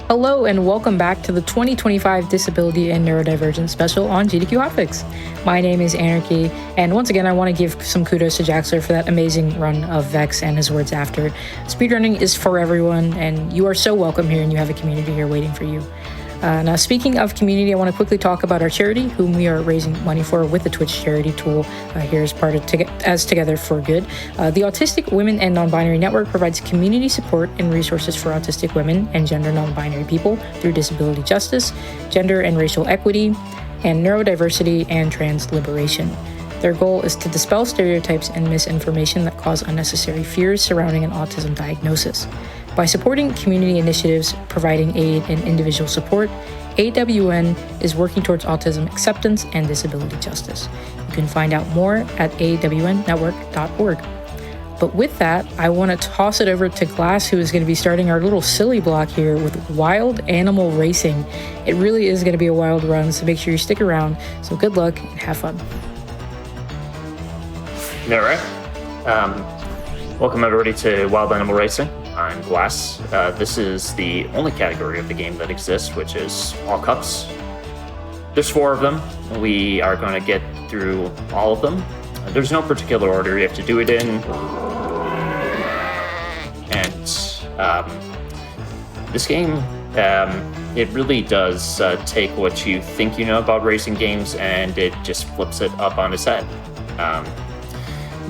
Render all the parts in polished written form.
Hello and welcome back to the 2025 Disability and Neurodivergence special on GDQ Hotfix. My name is Anarchy, and once again I want to give some kudos to Jaxler for that amazing run of Vex and his words after. Speedrunning is for everyone, and you are so welcome here, and you have a community here waiting for you. Now, speaking of community, I want to quickly talk about our charity, whom we are raising money for with the Twitch charity tool here as part of Together for Good. The Autistic Women and Nonbinary Network provides community support and resources for autistic women and gender nonbinary people through disability justice, gender and racial equity, and neurodiversity and trans liberation. Their goal is to dispel stereotypes and misinformation that cause unnecessary fears surrounding an autism diagnosis. By supporting community initiatives, providing aid, and individual support, AWN is working towards autism acceptance and disability justice. You can find out more at awnetwork.org. But with that, I want to toss it over to Glass, who is going to be starting our little silly block here with wild animal racing. It really is going to be a wild run, so make sure you stick around. So good luck and have fun. All right. Welcome everybody to Wild Animal Racing. I'm Glass. This is the only category of the game that exists, which is all cups. There's 4 of them. We are going to get through all of them. There's no particular order you have to do it in. And this game, it really does take what you think you know about racing games and it just flips it up on its head.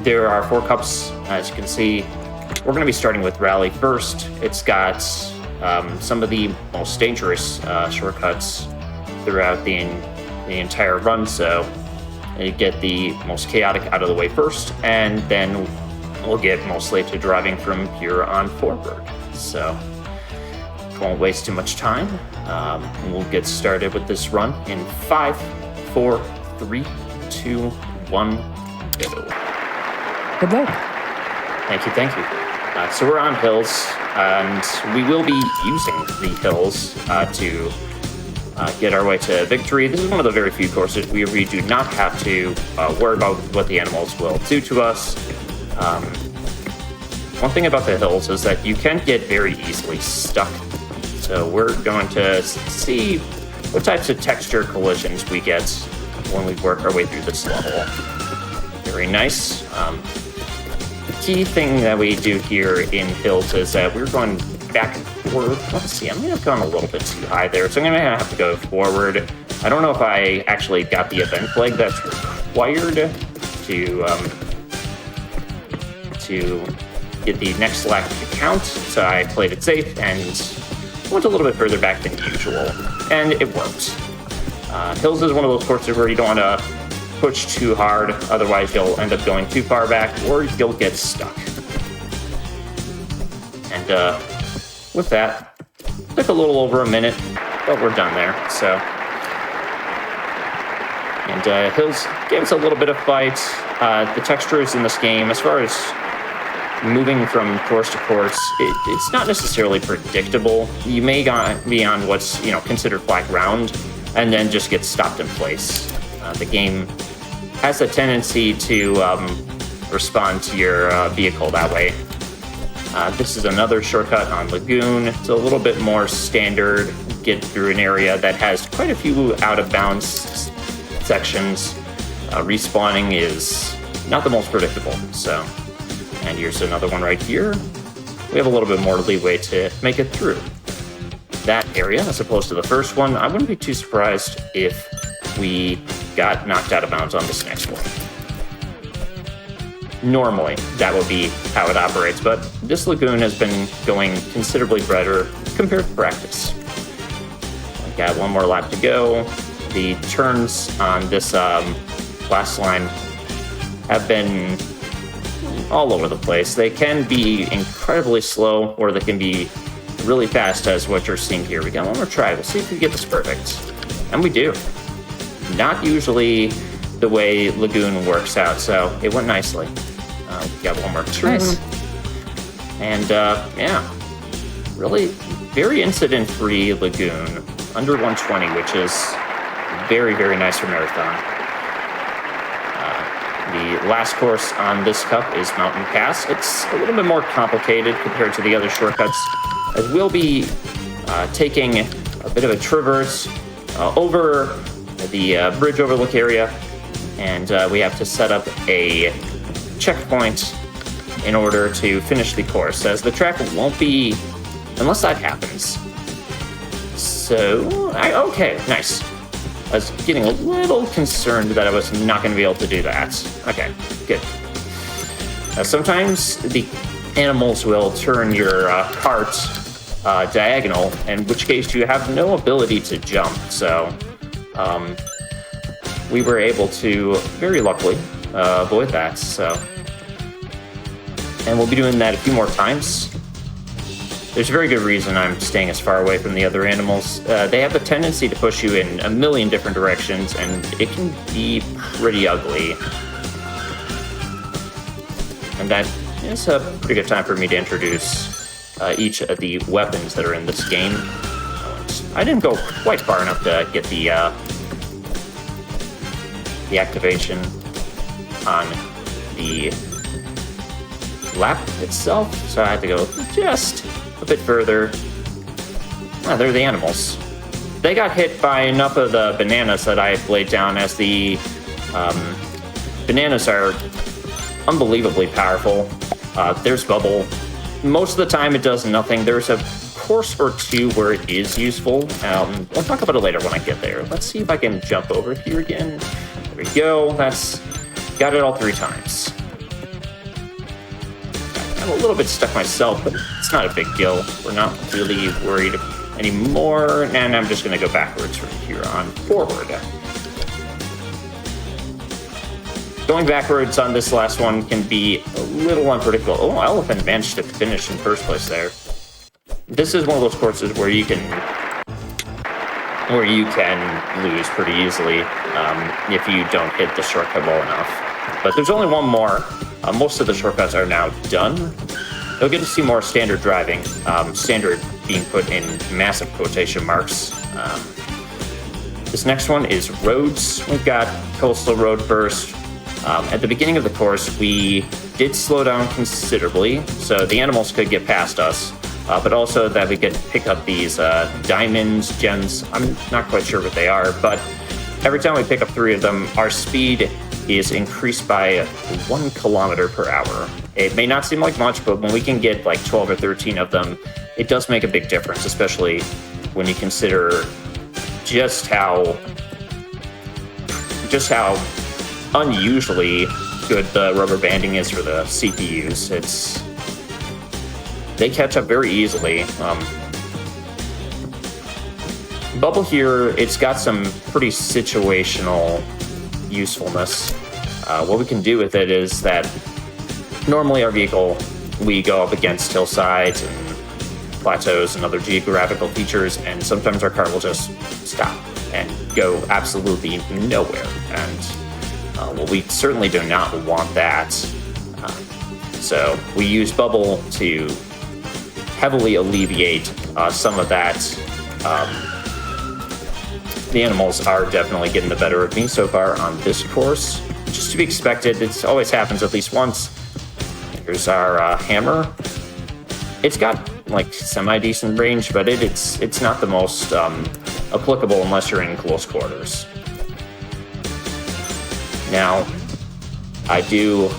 There are 4 cups, as you can see. We're going to be starting with Rally first. It's got some of the most dangerous shortcuts throughout the entire run, so you get the most chaotic out of the way first, and then we'll get mostly to driving from here on forward. So won't waste too much time. We'll get started with this run in 5, 4, 3, 2, 1, go. Good luck. Thank you. So we're on hills, and we will be using the hills to get our way to victory. This is one of the very few courses where we do not have to worry about what the animals will do to us. One thing about the hills is that you can get very easily stuck. So we're going to see what types of texture collisions we get when we work our way through this level. Very nice. The key thing that we do here in hills is that we're going back and forth. Let's see, I may have gone a little bit too high there, so I'm going to have to go forward. I don't know if I actually got the event flag that's required to get the next lap to count, so I played it safe and went a little bit further back than usual, and it worked. Hills is one of those courses where you don't want to push too hard, otherwise you'll end up going too far back or you'll get stuck. And with that, took a little over a minute, but we're done there. So, and hills gave us a little bit of fight. The textures in this game, as far as moving from course to course, it's not necessarily predictable. You may be on what's considered flat ground and then just get stopped in place. The game has a tendency to respond to your vehicle that way. This is another shortcut on Lagoon. It's a little bit more standard, get through an area that has quite a few out-of-bounds sections. Respawning is not the most predictable, so. And here's another one right here. We have a little bit more leeway to make it through that area as opposed to the first one. I wouldn't be too surprised if we got knocked out of bounds on this next one. Normally, that would be how it operates, but this lagoon has been going considerably better compared to practice. We got one more lap to go. The turns on this last line have been all over the place. They can be incredibly slow, or they can be really fast, as what you're seeing here. We got one more try. We'll see if we get this perfect. And we do. Not usually the way Lagoon works out, so it went nicely. We got one more turn. Nice. And yeah, really very incident-free Lagoon, under 120, which is very, very nice for Marathon. The last course on this cup is Mountain Pass. It's a little bit more complicated compared to the other shortcuts, as we'll be taking a bit of a traverse over the bridge overlook area, and we have to set up a checkpoint in order to finish the course, as the track won't be unless that happens. So, okay, nice. I was getting a little concerned that I was not going to be able to do that. Okay, good. Sometimes the animals will turn your cart diagonal, in which case you have no ability to jump. So we were able to, very luckily, avoid that. So, and we'll be doing that a few more times. There's a very good reason I'm staying as far away from the other animals. They have the tendency to push you in a million different directions, and it can be pretty ugly. And that is a pretty good time for me to introduce each of the weapons that are in this game. I didn't go quite far enough to get the activation on the lap itself, so I had to go just a bit further. They're the animals. They got hit by enough of the bananas that I laid down, as the bananas are unbelievably powerful. There's Bubble. Most of the time it does nothing. There's a course or two where it is useful. We'll talk about it later when I get there. Let's see if I can jump over here again. There we go. That's got it all 3 times. I'm a little bit stuck myself, but it's not a big deal. We're not really worried anymore, and I'm just going to go backwards from here on forward. Going backwards on this last one can be a little unpredictable. Oh, Elephant managed to finish in first place there. This is one of those courses where you can lose pretty easily if you don't hit the shortcut well enough. But there's only one more. Most of the shortcuts are now done. You'll get to see more standard driving, standard being put in massive quotation marks. This next one is roads. We've got Coastal Road first. At the beginning of the course, we did slow down considerably, so the animals could get past us, but also that we could pick up these diamonds, gems. I'm not quite sure what they are, but every time we pick up 3 of them, our speed is increased by 1 kilometer per hour. It may not seem like much, but when we can get like 12 or 13 of them, it does make a big difference, especially when you consider just how unusually good the rubber banding is for the CPUs. They catch up very easily. Bubble here, it's got some pretty situational usefulness. What we can do with it is that normally our vehicle, we go up against hillsides and plateaus and other geographical features, and sometimes our car will just stop and go absolutely nowhere. And well, we certainly do not want that. So we use Bubble to heavily alleviate some of that. The animals are definitely getting the better of me so far on this course. Just to be expected, it always happens at least once. Here's our hammer. It's got like semi-decent range, but it's not the most applicable unless you're in close quarters. Now, I do,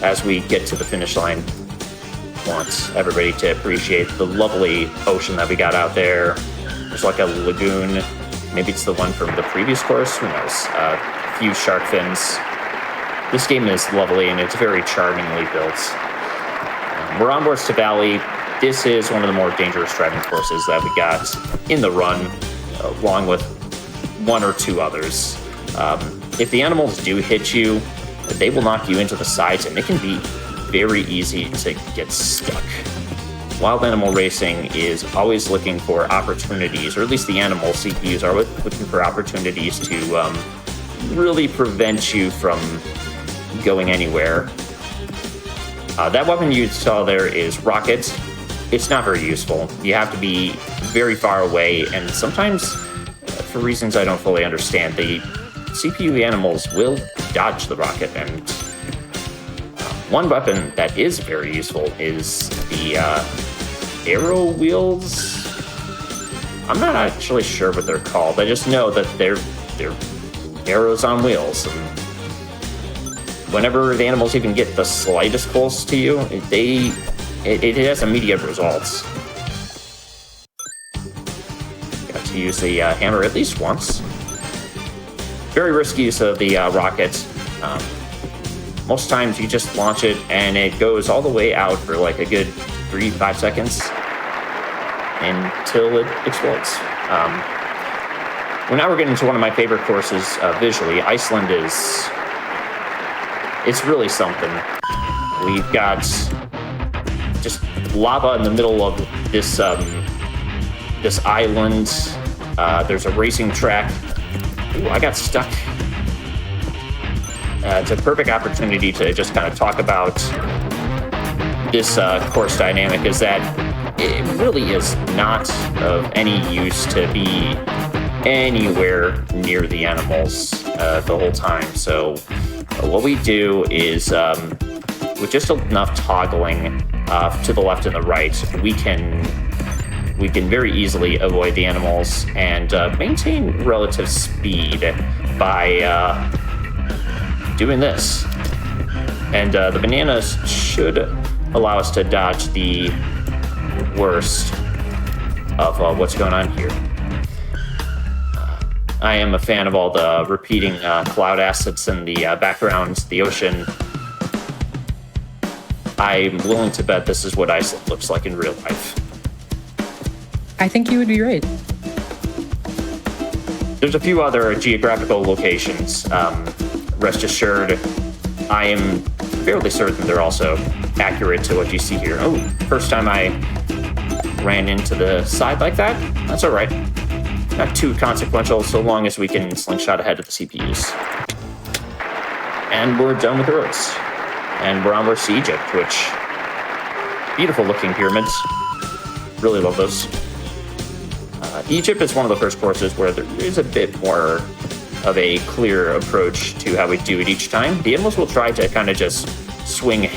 as we get to the finish line, want everybody to appreciate the lovely ocean that we got out there. There's like a lagoon. Maybe it's the one from the previous course, who knows? A few shark fins. This game is lovely, and it's very charmingly built. We're on board to Valley. This is one of the more dangerous driving courses that we got in the run, along with 1 or 2 others. If the animals do hit you, they will knock you into the sides, and it can be very easy to get stuck. Wild animal racing is always looking for opportunities, or at least the animal CPUs are looking for opportunities to really prevent you from going anywhere. That weapon you saw there is Rocket. It's not very useful. You have to be very far away, and sometimes, for reasons I don't fully understand, the CPU animals will dodge the rocket, and One weapon that is very useful is the arrow wheels. I'm not actually sure what they're called. I just know that they're arrows on wheels. And whenever the animals even get the slightest close to you, it has immediate results. Got to use the hammer at least once. Very risky use of the rocket. Most times you just launch it and it goes all the way out for like a good 3-5 seconds until it explodes. Well, now we're getting to one of my favorite courses visually. Iceland it's really something. We've got just lava in the middle of this island. There's a racing track. Ooh, I got stuck. It's a perfect opportunity to just kind of talk about this course dynamic, is that it really is not of any use to be anywhere near the animals the whole time. So what we do is, with just enough toggling to the left and the right, we can very easily avoid the animals and maintain relative speed by doing this. And the bananas should allow us to dodge the worst of what's going on here. I am a fan of all the repeating cloud assets in the background, the ocean. I'm willing to bet this is what Iceland looks like in real life. I think you would be right. There's a few other geographical locations. Rest assured, I am fairly certain they're also accurate to what you see here. Oh, first time I ran into the side like that. That's all right. Not too consequential, so long as we can slingshot ahead of the CPUs. And we're done with the roads. And we're onwards to Egypt, which... beautiful looking pyramids. Really love those. Egypt is one of the first courses where there is a bit more of a clear approach to how we do it each time. The animals will try to kind of just swing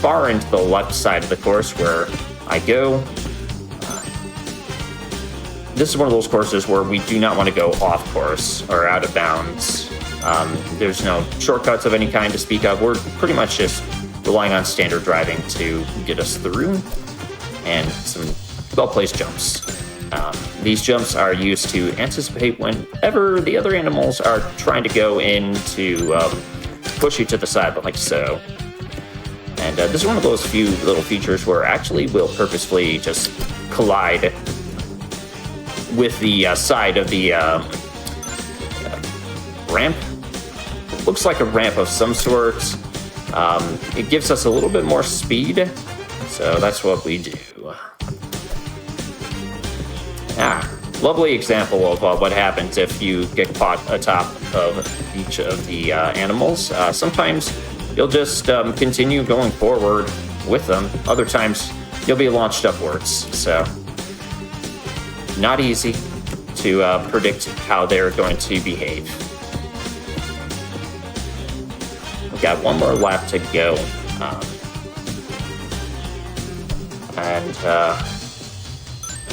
far into the left side of the course where I go. This is one of those courses where we do not want to go off course or out of bounds. There's no shortcuts of any kind to speak of. We're pretty much just relying on standard driving to get us through, and some well-placed jumps. These jumps are used to anticipate whenever the other animals are trying to go in to push you to the side, like so. And this is one of those few little features where actually we'll purposefully just collide with the side of the ramp. It looks like a ramp of some sort. It gives us a little bit more speed, so that's what we do. Lovely example of what happens if you get caught atop of each of the animals. Sometimes you'll just continue going forward with them. Other times you'll be launched upwards. So not easy to predict how they're going to behave. We've got one more lap to go.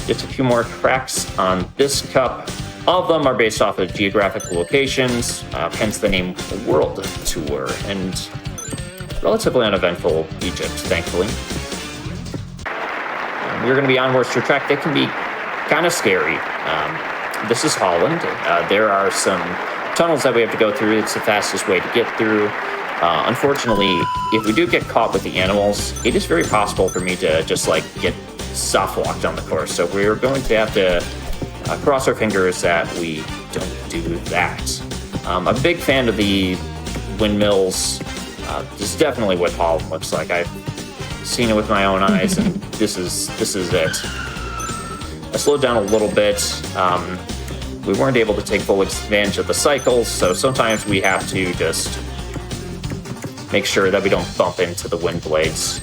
Just a few more tracks on this cup. All of them are based off of geographical locations, hence the name World Tour, and relatively uneventful Egypt, thankfully. We're going to be onwards to a track that can be kind of scary. This is Holland. There are some tunnels that we have to go through. It's the fastest way to get through. Unfortunately, if we do get caught with the animals, it is very possible for me to just get soft locked on the course. So we're going to have to cross our fingers that we don't do that. I'm a big fan of the windmills. This is definitely what Holland looks like. I've seen it with my own eyes, and this is it. I slowed down a little bit. We weren't able to take full advantage of the cycles, so sometimes we have to just make sure that we don't bump into the wind blades.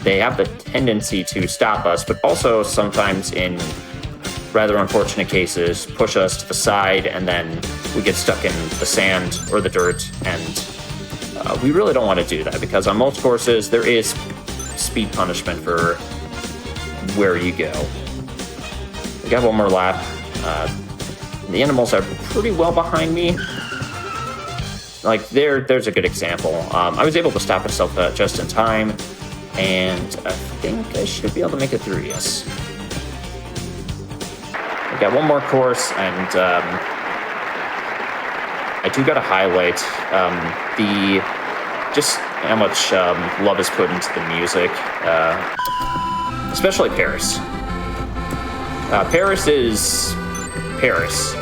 They have the tendency to stop us, but also sometimes in rather unfortunate cases, push us to the side, and then we get stuck in the sand or the dirt and we really don't want to do that because on most courses there is speed punishment for where you go. We got one more lap. The animals are pretty well behind me. Like there's a good example. I was able to stop myself just in time, and I think I should be able to make it through. Yes. We got one more course, and I do got to highlight just how much love is put into the music, especially Paris. Paris is Paris.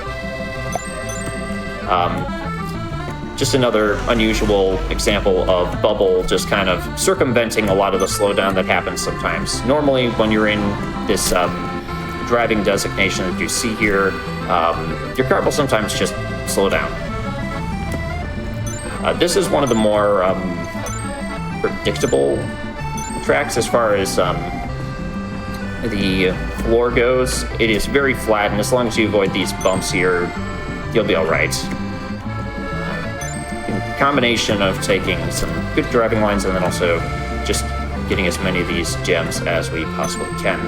Just another unusual example of Bubble just kind of circumventing a lot of the slowdown that happens sometimes. Normally, when you're in this driving designation that you see here, your car will sometimes just slow down. This is one of the more predictable tracks as far as the floor goes. It is very flat, and as long as you avoid these bumps here, you'll be all right. Combination of taking some good driving lines and then also just getting as many of these gems as we possibly can.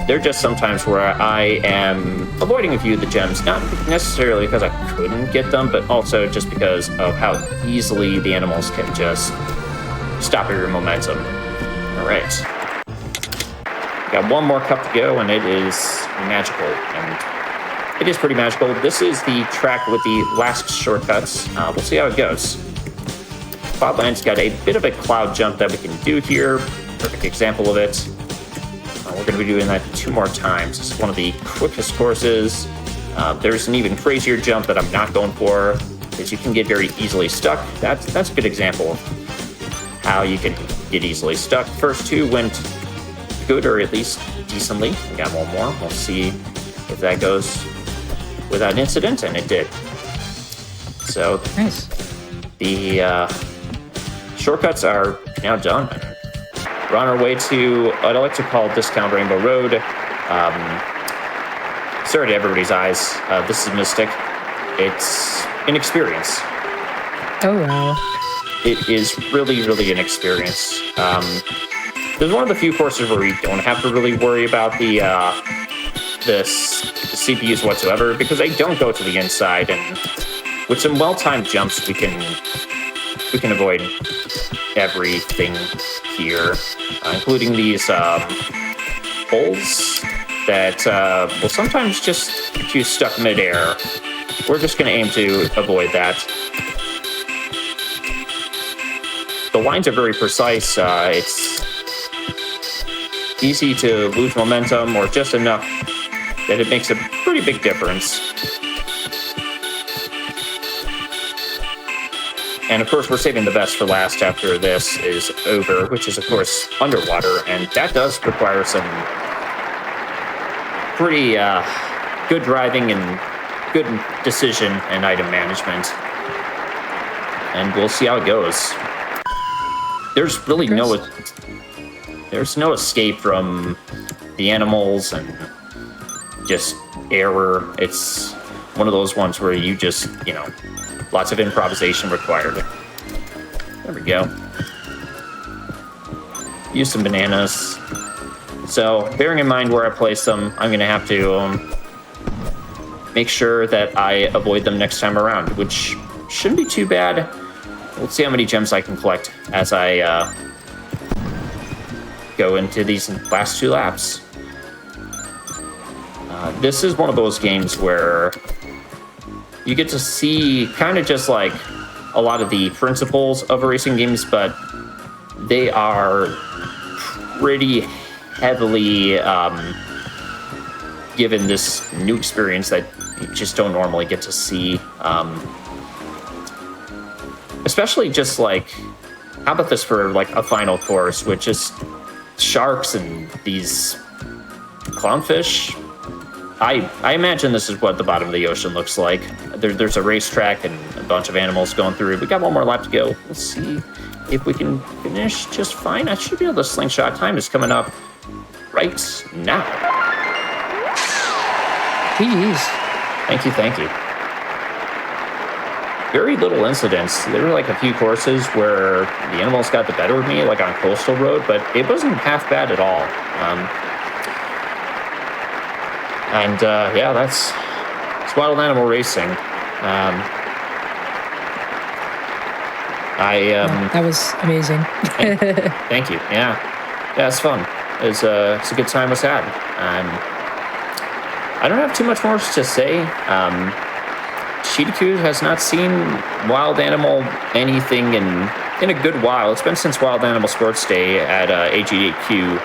They're just sometimes where I am avoiding a few of the gems, not necessarily because I couldn't get them, but also just because of how easily the animals can just stop your momentum. All right. Got one more cup to go, and it is magical, and it is pretty magical. This is the track with the last shortcuts. We'll see how it goes. Cloudland's got a bit of a cloud jump that we can do here. Perfect example of it. We're going to be doing that 2 more times. This is one of the quickest courses. There's an even crazier jump that I'm not going for, is you can get very easily stuck. That's a good example of how you can get easily stuck. First 2 went good, or at least decently. We got one more. We'll see if that goes without incident, and it did. So nice. The shortcuts are now done. We're on our way to what I like to call Discount Rainbow Road. Sorry to everybody's eyes. This is Mystic. It's an experience. Oh, wow. It is really, really an experience. There's one of the few courses where you don't have to really worry about the CPUs whatsoever, because they don't go to the inside, and with some well-timed jumps, we can avoid everything here, including these holes that will sometimes just get you stuck midair. We're just going to aim to avoid that. The lines are very precise. It's easy to lose momentum, or just enough that it makes a pretty big difference. And of course, we're saving the best for last after this is over, which is, of course, underwater. And that does require some pretty good driving and good decision and item management. And we'll see how it goes. There's really there's no escape from the animals and just error. It's one of those ones where you just, lots of improvisation required. There we go. Use some bananas. So, bearing in mind where I place them, I'm going to have to make sure that I avoid them next time around, which shouldn't be too bad. We'll see how many gems I can collect as I go into these last 2 laps. This is one of those games where you get to see kind of just like a lot of the principles of racing games, but they are pretty heavily given this new experience that you just don't normally get to see. Especially just like, how about this for like a final course with just sharks and these clownfish? I imagine this is what the bottom of the ocean looks like. There's a racetrack and a bunch of animals going through. We got one more lap to go. Let's see if we can finish just fine. I should be able to slingshot. Time is coming up right now. GG's. Thank you, thank you. Very little incidents. There were like a few courses where the animals got the better of me, like on Coastal Road, but it wasn't half bad at all. Yeah, that's wild animal racing. That was amazing. Thank you. Yeah, it's fun. It's a good time was had. I don't have too much more to say. Chidiku has not seen wild animal anything in a good while. It's been since Wild Animal Sports Day at AGDQ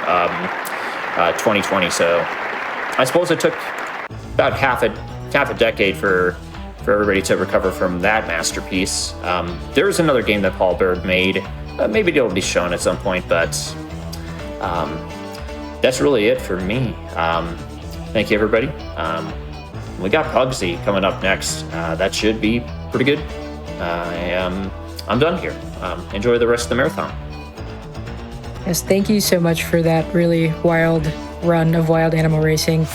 2020. So I suppose it took about half a decade for everybody to recover from that masterpiece. There is another game that Paul Berg made. Maybe it'll be shown at some point, but that's really it for me. Thank you, everybody. We got Pugsy coming up next. That should be pretty good. I'm done here. Enjoy the rest of the marathon. Yes, thank you so much for that really wild run of wild animal racing.